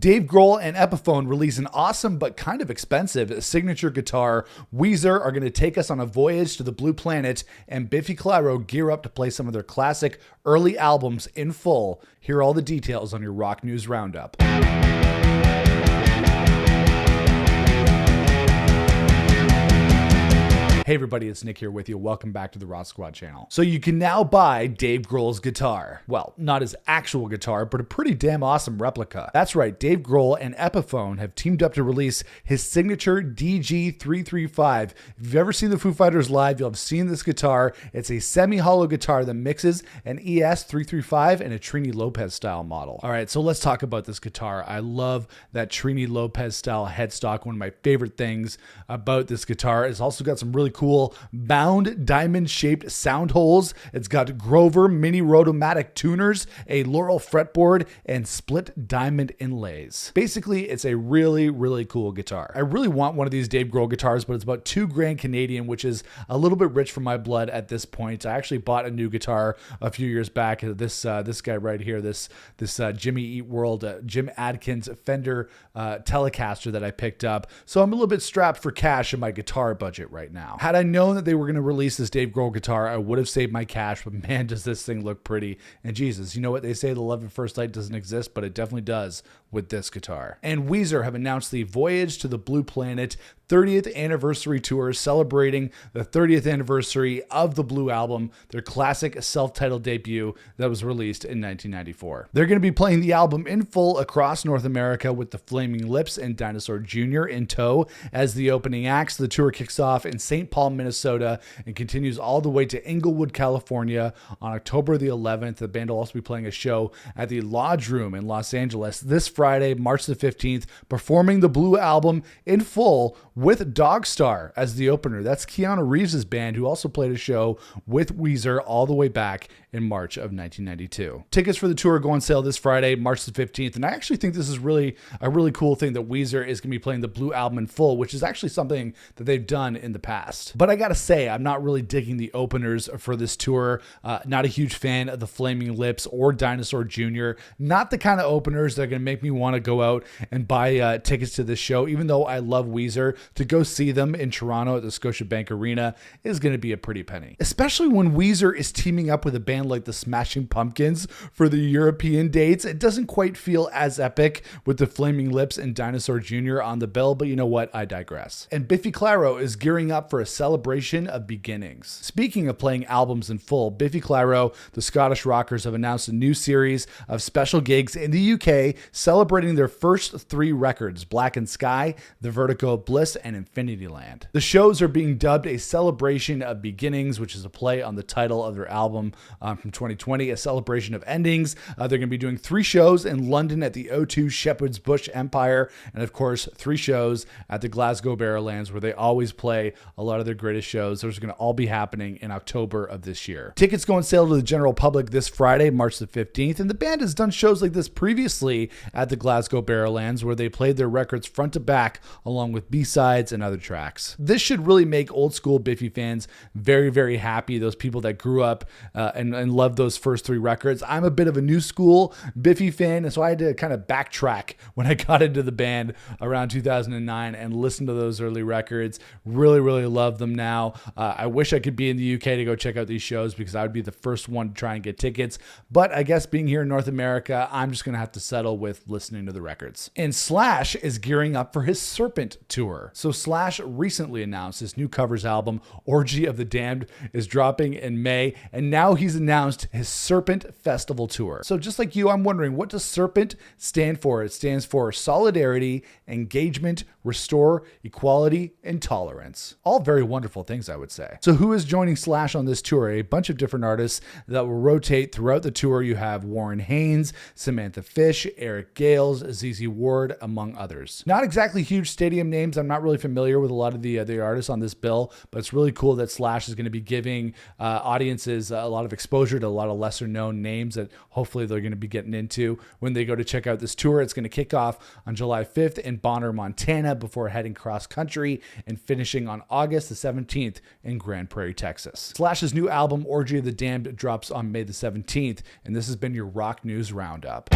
Dave Grohl and Epiphone release an awesome but kind of expensive signature guitar. Weezer are going to take us on a voyage to the Blue Planet, and Biffy Clyro gear up to play some of their classic early albums in full. Here are all the details on your Rock News Roundup. Hey everybody, it's Nick here with you. Welcome back to the Rock Squad channel. So you can now buy Dave Grohl's guitar. Well, not his actual guitar, but a pretty damn awesome replica. That's right, Dave Grohl and Epiphone have teamed up to release his signature DG335. If you've ever seen the Foo Fighters live, you'll have seen this guitar. It's a semi-hollow guitar that mixes an ES335 and a Trini Lopez style model. All right, so let's talk about this guitar. I love that Trini Lopez style headstock. One of my favorite things about this guitar. It's also got some really cool bound diamond-shaped sound holes. It's got Grover mini rotomatic tuners, a Laurel fretboard, and split diamond inlays. Basically, it's a really, really cool guitar. I really want one of these Dave Grohl guitars, but it's about $2,000 Canadian, which is a little bit rich for my blood at this point. I actually bought a new guitar a few years back. This guy right here, this Jimmy Eat World Jim Adkins Fender Telecaster that I picked up. So I'm a little bit strapped for cash in my guitar budget right now. Had I known that they were going to release this Dave Grohl guitar, I would have saved my cash, but man, does this thing look pretty. And Jesus, you know what they say, the love at first sight doesn't exist, but it definitely does with this guitar. And Weezer have announced the Voyage to the Blue Planet 30th anniversary tour, celebrating the 30th anniversary of the Blue Album, their classic self-titled debut that was released in 1994. They're going to be playing the album in full across North America with the Flaming Lips and Dinosaur Jr. in tow as the opening acts. The tour kicks off in St. Paul, Minnesota, and continues all the way to Inglewood, California on October the 11th. The band will also be playing a show at the Lodge Room in Los Angeles this Friday, March the 15th, performing the Blue Album in full with Dogstar as the opener. That's Keanu Reeves' band, who also played a show with Weezer all the way back in March of 1992. Tickets for the tour go on sale this Friday, March the 15th, and I actually think this is really a really cool thing that Weezer is going to be playing the Blue Album in full, which is actually something that they've done in the past. But I gotta say, I'm not really digging the openers for this tour. Not a huge fan of the Flaming Lips or Dinosaur Jr. Not the kind of openers that are going to make me want to go out and buy tickets to this show, even though I love Weezer. To go see them in Toronto at the Scotiabank Arena is going to be a pretty penny. Especially when Weezer is teaming up with a band like the Smashing Pumpkins for the European dates. It doesn't quite feel as epic with the Flaming Lips and Dinosaur Jr. on the bill, but you know what? I digress. And Biffy Clyro is gearing up for a celebration of beginnings. Speaking of playing albums in full, Biffy Clyro, the Scottish Rockers, have announced a new series of special gigs in the UK celebrating their first 3 records, Black and Sky, The Vertigo of Bliss, and Infinity Land. The shows are being dubbed a celebration of beginnings, which is a play on the title of their album from 2020, a celebration of endings. They're going to be doing 3 shows in London at the O2 Shepherd's Bush Empire, and of course 3 shows at the Glasgow Barrowlands, where they always play a lot of their greatest shows. Those are going to all be happening in October of this year. Tickets go on sale to the general public this Friday, March the 15th, and the band has done shows like this previously at the Glasgow Barrowlands, where they played their records front to back along with B-sides and other tracks. This should really make old school Biffy fans very, very happy, those people that grew up and loved those first 3 records. I'm a bit of a new school Biffy fan, and so I had to kind of backtrack when I got into the band around 2009 and listen to those early records. Really, really love them now. I wish I could be in the UK to go check out these shows because I would be the first one to try and get tickets, but I guess being here in North America, I'm just going to have to settle with listening to the records. And Slash is gearing up for his Serpent tour. So Slash recently announced his new covers album, Orgy of the Damned, is dropping in May, and now he's announced his Serpent Festival tour. So just like you, I'm wondering, what does Serpent stand for? It stands for Solidarity, Engagement, Restore, Equality, and Tolerance. All very wonderful things, I would say. So who is joining Slash on this tour? A bunch of different artists that will rotate throughout the tour. You have Warren Haynes, Samantha Fish, Eric Gales, ZZ Ward, among others. Not exactly huge stadium names. I'm not really familiar with a lot of the artists on this bill, but it's really cool that Slash is going to be giving audiences a lot of exposure to a lot of lesser known names that hopefully they're going to be getting into when they go to check out this tour. It's going to kick off on July 5th in Bonner, Montana, before heading cross country and finishing on August the 17th in Grand Prairie, Texas. Slash's new album, Orgy of the Damned, drops on May the 17th, and this has been your Rock News Roundup.